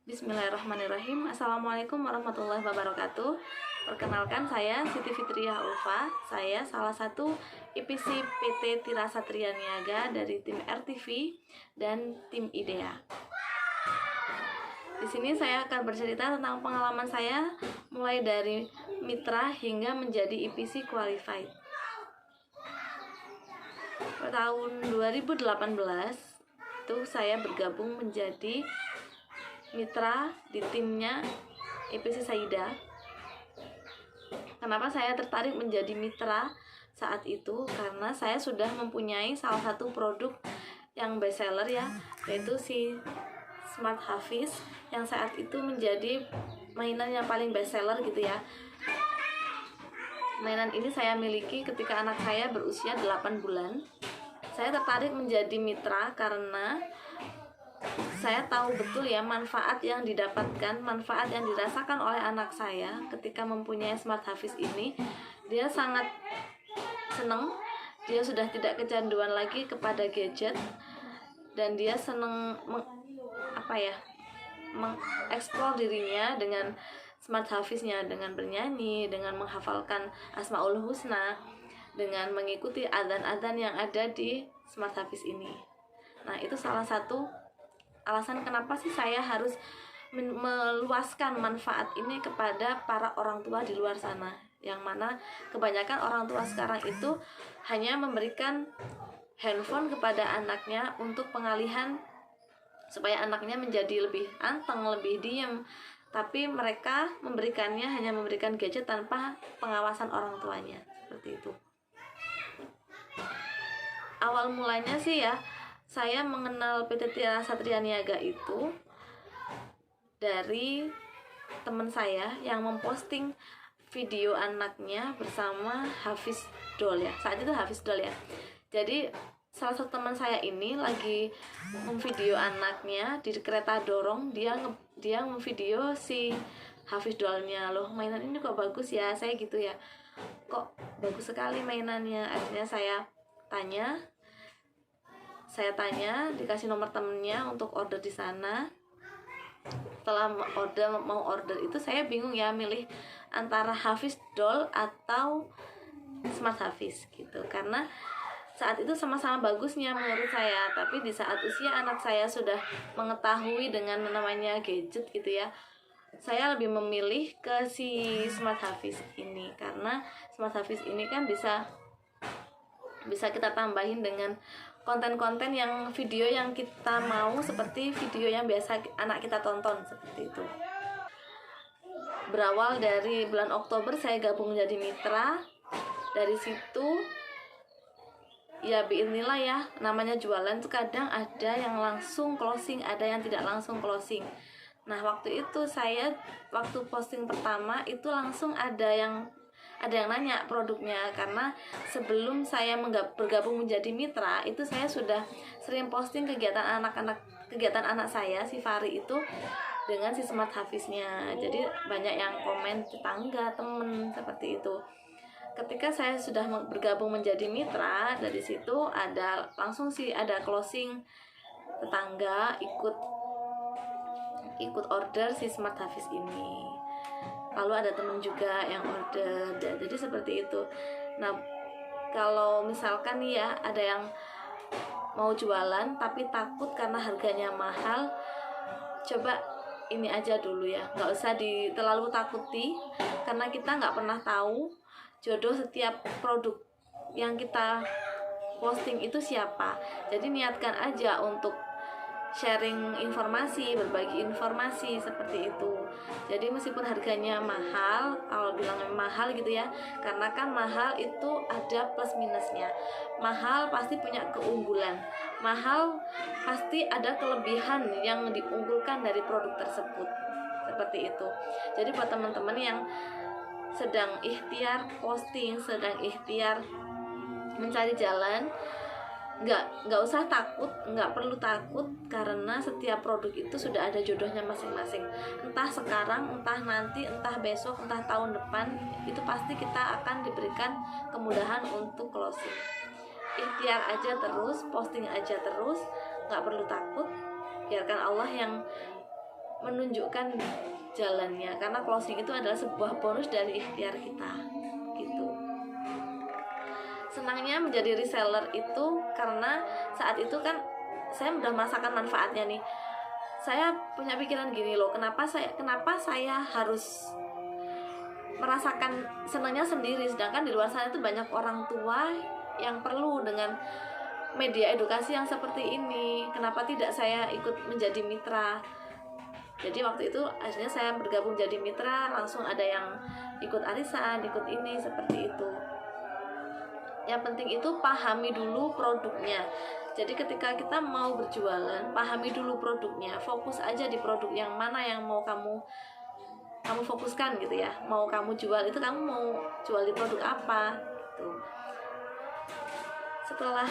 Bismillahirrahmanirrahim. Assalamualaikum warahmatullahi wabarakatuh. Perkenalkan, saya Siti Fitriah Ulfa. Saya salah satu IPC PT Tira Satria Niaga dari tim RTV dan tim IDEA. Di sini saya akan bercerita tentang pengalaman saya mulai dari mitra hingga menjadi IPC qualified. Pada tahun 2018 itu saya bergabung menjadi mitra di timnya IPC Saida. Kenapa saya tertarik menjadi mitra saat itu? Karena saya sudah mempunyai salah satu produk yang best seller ya, yaitu si Smart Hafiz yang saat itu menjadi mainan yang paling best seller gitu ya. Mainan ini saya miliki ketika anak saya berusia 8 bulan. Saya tertarik menjadi mitra karena saya tahu betul ya manfaat yang didapatkan, manfaat yang dirasakan oleh anak saya ketika mempunyai Smart Hafiz ini. Dia sangat senang, dia sudah tidak kecanduan lagi kepada gadget, dan dia senang mengeksplor dirinya dengan Smart Hafiznya, dengan bernyanyi, dengan menghafalkan Asmaul Husna, dengan mengikuti adzan-adzan yang ada di Smart Hafiz ini. Nah, itu salah satu alasan kenapa sih saya harus meluaskan manfaat ini kepada para orang tua di luar sana, yang mana kebanyakan orang tua sekarang itu hanya memberikan handphone kepada anaknya untuk pengalihan supaya anaknya menjadi lebih anteng, lebih diam, tapi mereka memberikannya hanya memberikan gadget tanpa pengawasan orang tuanya, seperti itu. Awal mulanya sih ya, saya mengenal PT Tira Satria Niaga itu dari teman saya yang memposting video anaknya bersama Hafiz Doll ya. Saat itu Hafiz Doll ya. Jadi salah satu teman saya ini lagi memvideo anaknya di kereta dorong, dia memvideo si Hafiz Doll-nya. Loh, mainan ini kok bagus ya, saya gitu ya. Kok bagus sekali mainannya. Akhirnya saya tanya, dikasih nomor temennya untuk order di sana. Setelah mau order itu saya bingung ya milih antara Hafiz Doll atau Smart Hafiz gitu, karena saat itu sama-sama bagusnya menurut saya. Tapi di saat usia anak saya sudah mengetahui dengan namanya gadget gitu ya, saya lebih memilih ke si Smart Hafiz ini, karena Smart Hafiz ini kan bisa kita tambahin dengan konten-konten yang video yang kita mau, seperti video yang biasa anak kita tonton, seperti itu. Berawal dari bulan Oktober saya gabung menjadi mitra. Dari situ ya biidznillah ya, namanya jualan tuh kadang ada yang langsung closing, ada yang tidak langsung closing. Nah, waktu itu waktu posting pertama itu langsung ada yang nanya produknya, karena sebelum saya bergabung menjadi mitra itu saya sudah sering posting kegiatan anak saya si Fari itu dengan si Smart Hafiznya. Jadi banyak yang komen, tetangga, temen, seperti itu. Ketika saya sudah bergabung menjadi mitra, dari situ ada closing, tetangga ikut order si Smart Hafiz ini. Lalu ada teman juga yang order, jadi seperti itu. Nah, kalau misalkan nih ya ada yang mau jualan tapi takut karena harganya mahal, coba ini aja dulu ya, nggak usah terlalu takuti, karena kita nggak pernah tahu jodoh setiap produk yang kita posting itu siapa. Jadi niatkan aja untuk sharing informasi, berbagi informasi, seperti itu. Jadi meskipun harganya mahal, kalau bilang mahal gitu ya, karena kan mahal itu ada plus minusnya. Mahal pasti punya keunggulan, mahal pasti ada kelebihan yang diunggulkan dari produk tersebut, seperti itu. Jadi buat teman-teman yang sedang ikhtiar posting, sedang ikhtiar mencari jalan, nggak usah takut, nggak perlu takut, karena setiap produk itu sudah ada jodohnya masing-masing. Entah sekarang, entah nanti, entah besok, entah tahun depan, itu pasti kita akan diberikan kemudahan untuk closing. Ikhtiar aja terus, posting aja terus, nggak perlu takut. Biarkan Allah yang menunjukkan jalannya, karena closing itu adalah sebuah bonus dari ikhtiar kita gitu. Senangnya menjadi reseller itu karena saat itu kan saya udah merasakan manfaatnya nih. Saya punya pikiran gini loh, kenapa saya harus merasakan senangnya sendiri, sedangkan di luar sana itu banyak orang tua yang perlu dengan media edukasi yang seperti ini. Kenapa tidak saya ikut menjadi mitra? Jadi waktu itu akhirnya saya bergabung jadi mitra, langsung ada yang ikut arisan, ikut ini, seperti itu. Yang penting itu pahami dulu produknya. Jadi ketika kita mau berjualan, pahami dulu produknya, fokus aja di produk yang mana yang mau kamu fokuskan gitu ya. Mau kamu jual itu, kamu mau jual di produk apa gitu. Setelah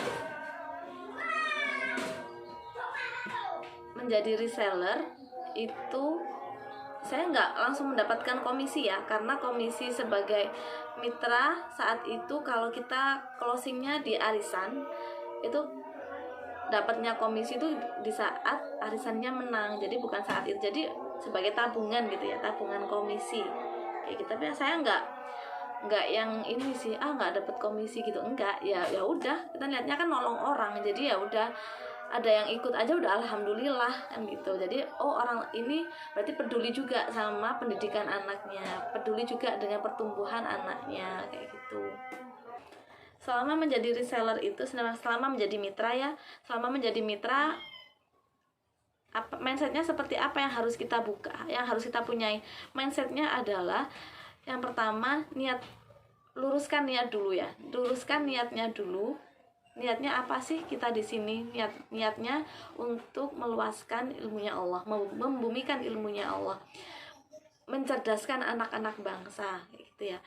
menjadi reseller itu saya nggak langsung mendapatkan komisi ya, karena komisi sebagai mitra saat itu kalau kita closingnya di arisan itu dapatnya komisi itu di saat arisannya menang, jadi bukan saat itu, jadi sebagai tabungan gitu ya, tabungan komisi kayak gitu. Tapi saya nggak yang ini sih, nggak dapat komisi gitu, enggak, ya udah, kita lihatnya kan nolong orang, jadi ya udah, ada yang ikut aja udah alhamdulillah kan gitu. Jadi orang ini berarti peduli juga sama pendidikan anaknya, peduli juga dengan pertumbuhan anaknya kayak gitu. Selama menjadi reseller itu, selama menjadi mitra ya, selama menjadi mitra, mindsetnya seperti apa yang harus kita buka, yang harus kita punyai. Mindsetnya adalah yang pertama, luruskan niat dulu ya, luruskan niatnya dulu. Niatnya apa sih kita di sini? Niatnya untuk meluaskan ilmunya Allah, membumikan ilmunya Allah, mencerdaskan anak-anak bangsa gitu ya,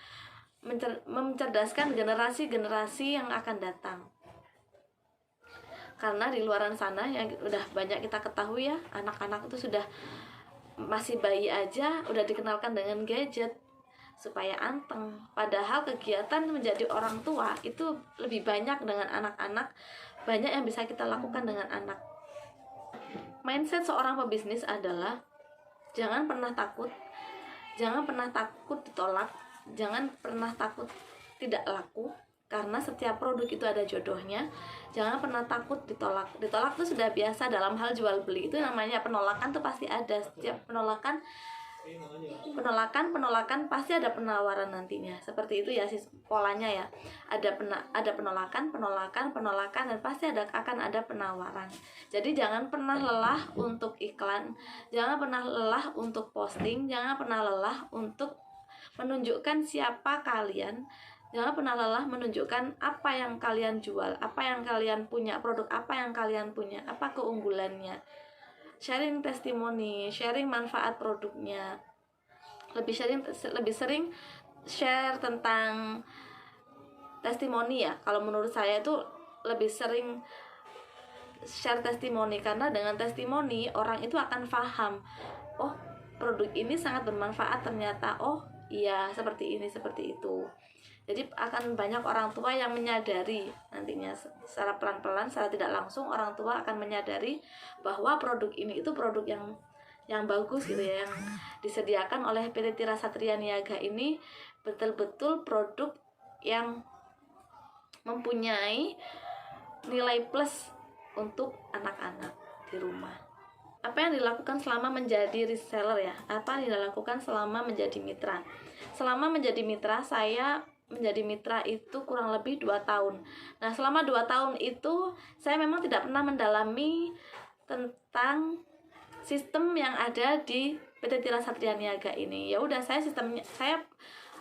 mencerdaskan generasi-generasi yang akan datang. Karena di luaran sana yang udah banyak kita ketahui ya, anak-anak itu sudah masih bayi aja udah dikenalkan dengan gadget supaya anteng. Padahal kegiatan menjadi orang tua itu lebih banyak dengan anak-anak, banyak yang bisa kita lakukan dengan anak. Mindset seorang pebisnis adalah jangan pernah takut ditolak, jangan pernah takut tidak laku, karena setiap produk itu ada jodohnya. Jangan pernah takut ditolak itu sudah biasa dalam hal jual beli, itu namanya penolakan tuh pasti ada. Setiap penolakan pasti ada penawaran nantinya, seperti itu ya polanya ya. Ada penolakan dan pasti akan ada penawaran. Jadi jangan pernah lelah untuk iklan, jangan pernah lelah untuk posting, jangan pernah lelah untuk menunjukkan siapa kalian, jangan pernah lelah menunjukkan apa yang kalian jual, apa yang kalian punya, produk apa yang kalian punya, apa keunggulannya. Sharing testimoni, sharing manfaat produknya, lebih sering share tentang testimoni ya. Kalau menurut saya itu lebih sering share testimoni, karena dengan testimoni orang itu akan paham, oh produk ini sangat bermanfaat ternyata, oh iya seperti ini seperti itu. Jadi akan banyak orang tua yang menyadari nantinya secara pelan-pelan, secara tidak langsung orang tua akan menyadari bahwa produk ini itu produk yang bagus gitu ya, yang disediakan oleh PT Tira Satria Niaga ini betul-betul produk yang mempunyai nilai plus untuk anak-anak di rumah. Apa yang dilakukan selama menjadi reseller ya? Apa yang dilakukan selama menjadi mitra? Selama menjadi mitra, saya menjadi mitra itu kurang lebih 2 tahun. Nah, selama 2 tahun itu saya memang tidak pernah mendalami tentang sistem yang ada di PT Tira Satria Niaga ini. Ya udah, saya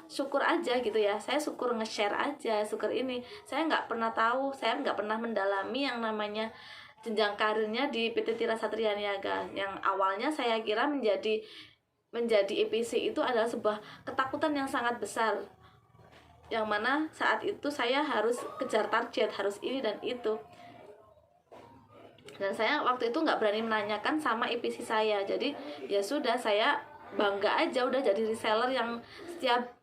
syukur aja gitu ya. Saya syukur nge-share aja, syukur ini. Saya nggak pernah tahu, saya nggak pernah mendalami yang namanya jenjang karirnya di PT Tira Satria Niaga. Yang awalnya saya kira menjadi EPC itu adalah sebuah ketakutan yang sangat besar, yang mana saat itu saya harus kejar target, harus ini dan itu, dan saya waktu itu nggak berani menanyakan sama EPC saya. Jadi ya sudah, saya bangga aja udah jadi reseller yang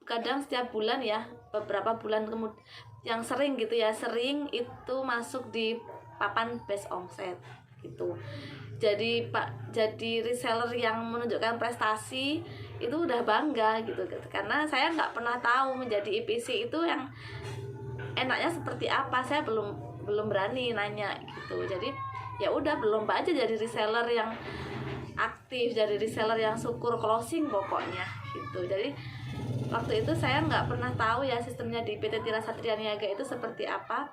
kadang setiap bulan ya, beberapa bulan kemudian yang sering gitu ya, sering itu masuk di papan best omset gitu. jadi reseller yang menunjukkan prestasi itu udah bangga gitu. Karena saya nggak pernah tahu menjadi IPC itu yang enaknya seperti apa, saya belum berani nanya gitu. Jadi ya udah berlomba aja jadi reseller yang aktif, jadi reseller yang syukur closing pokoknya gitu. Jadi waktu itu saya nggak pernah tahu ya sistemnya di PT Tira Satria Niaga itu seperti apa.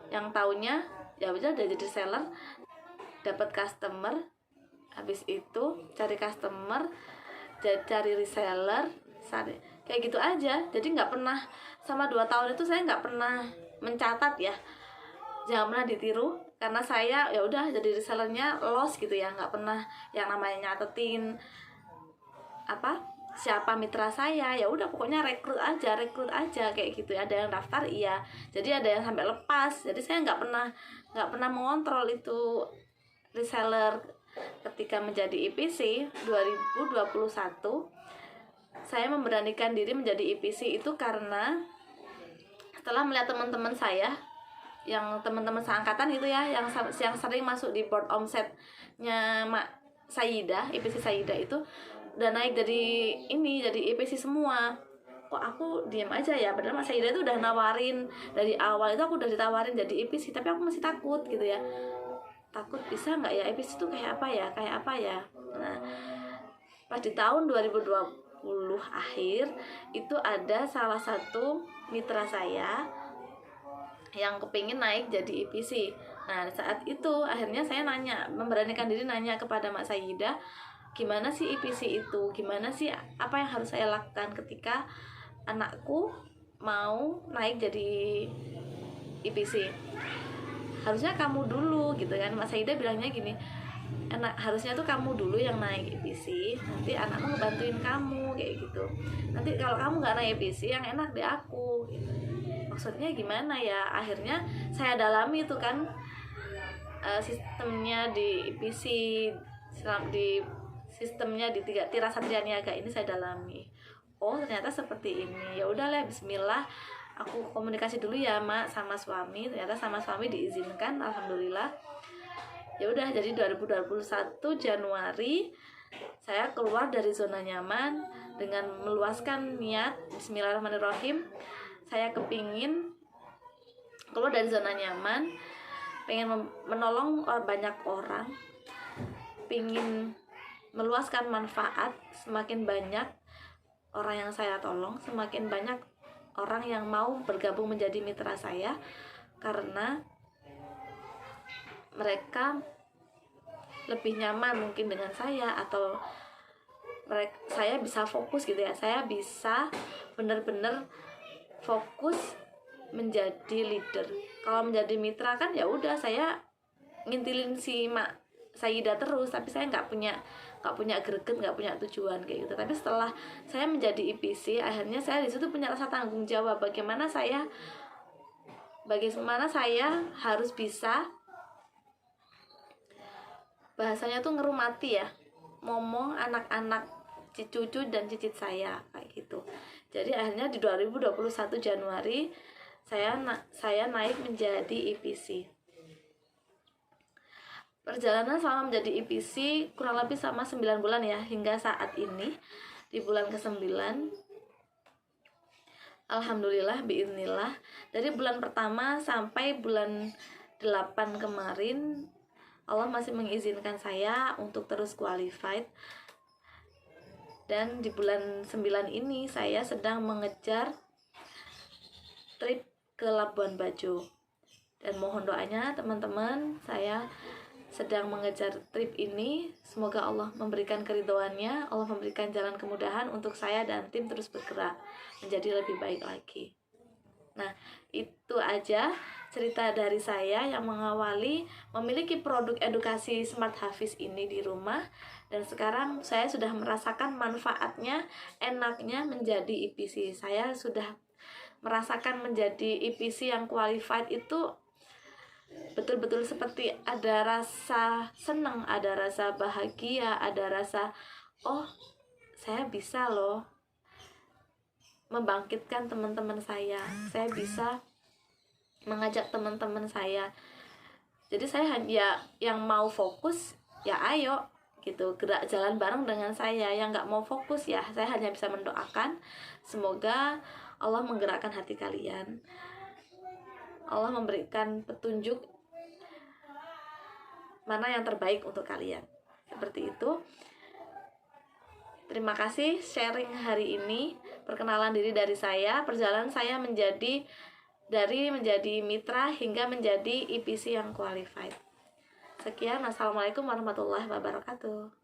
Yang taunya ya udah jadi reseller, dapat customer, habis itu cari customer, cari reseller, kayak gitu aja. Jadi nggak pernah, sama 2 tahun itu saya nggak pernah mencatat ya, jangan pernah ditiru, karena saya ya udah jadi resellernya lost gitu ya, nggak pernah yang namanya nyatetin apa siapa mitra saya. Ya udah pokoknya rekrut aja kayak gitu. Ada yang daftar iya, jadi ada yang sampai lepas. Jadi saya nggak pernah mengontrol itu reseller. Ketika menjadi IPC 2021, saya memberanikan diri menjadi IPC itu karena setelah melihat teman-teman saya, yang teman-teman seangkatan gitu ya, yang sering masuk di board omsetnya Mak Saida, IPC Saida itu udah naik jadi IPC semua. Kok aku diam aja ya, padahal Mas Saida itu udah nawarin dari awal. Itu aku udah ditawarin jadi IPC, tapi aku masih takut gitu ya, takut bisa nggak ya IPC itu kayak apa ya. Nah, pas di tahun 2020 akhir itu ada salah satu mitra saya yang kepingin naik jadi IPC. Nah, saat itu akhirnya saya memberanikan diri nanya kepada Mak Saida, gimana sih IPC itu, gimana sih, apa yang harus saya lakukan ketika anakku mau naik jadi IPC. Harusnya kamu dulu gitu kan. Mak Saida bilangnya gini, harusnya tuh kamu dulu yang naik IPC, nanti anakmu ngebantuin kamu kayak gitu. Nanti kalau kamu nggak naik IPC, yang enak di aku gitu. Maksudnya gimana ya? Akhirnya saya dalami itu kan, sistemnya di IPC, di sistemnya di Tira Satria Niaga ini saya dalami. Oh ternyata seperti ini. Ya udahlah, bismillah, aku komunikasi dulu ya Mak sama suami. Ternyata sama suami diizinkan, alhamdulillah. Ya udah, jadi 2021 Januari saya keluar dari zona nyaman dengan meluaskan niat. Bismillahirrahmanirrahim, saya kepingin keluar dari zona nyaman, pengen menolong banyak orang, pingin meluaskan manfaat. Semakin banyak orang yang saya tolong, semakin banyak orang yang mau bergabung menjadi mitra saya, karena mereka lebih nyaman mungkin dengan saya, atau saya bisa fokus gitu ya, saya bisa benar-benar fokus menjadi leader. Kalau menjadi mitra kan ya udah, saya ngintilin si Mak Saida terus, tapi saya nggak punya greget, nggak punya tujuan kayak gitu. Tapi setelah saya menjadi IPC, akhirnya saya di situ punya rasa tanggung jawab, bagaimana saya harus bisa, bahasanya tuh ngerumati ya, ngomong anak-anak, cucu dan cicit saya kayak gitu. Jadi akhirnya di 2021 Januari saya naik menjadi IPC. Perjalanan selama menjadi IPC kurang lebih sama 9 bulan ya, hingga saat ini di bulan ke-9. Alhamdulillah, biiznillah, dari bulan pertama sampai bulan 8 kemarin Allah masih mengizinkan saya untuk terus qualified. Dan di bulan 9 ini saya sedang mengejar trip ke Labuan Bajo. Dan mohon doanya teman-teman, saya sedang mengejar trip ini. Semoga Allah memberikan keridhoannya, Allah memberikan jalan kemudahan untuk saya dan tim terus bergerak menjadi lebih baik lagi. Nah, itu aja cerita dari saya yang mengawali memiliki produk edukasi Smart Hafiz ini di rumah. Dan sekarang saya sudah merasakan manfaatnya, enaknya menjadi IPC. Saya sudah merasakan menjadi IPC yang qualified itu betul-betul seperti ada rasa senang, ada rasa bahagia, ada rasa, oh saya bisa loh membangkitkan teman-teman saya bisa mengajak teman-teman saya Jadi saya hanya yang mau fokus ya ayo gitu, gerak jalan bareng dengan saya. Yang nggak mau fokus ya saya hanya bisa mendoakan semoga Allah menggerakkan hati kalian, Allah memberikan petunjuk mana yang terbaik untuk kalian. Seperti itu. Terima kasih sharing hari ini, perkenalan diri dari saya, perjalanan saya menjadi mitra hingga menjadi EPC yang qualified. Sekian, assalamualaikum warahmatullahi wabarakatuh.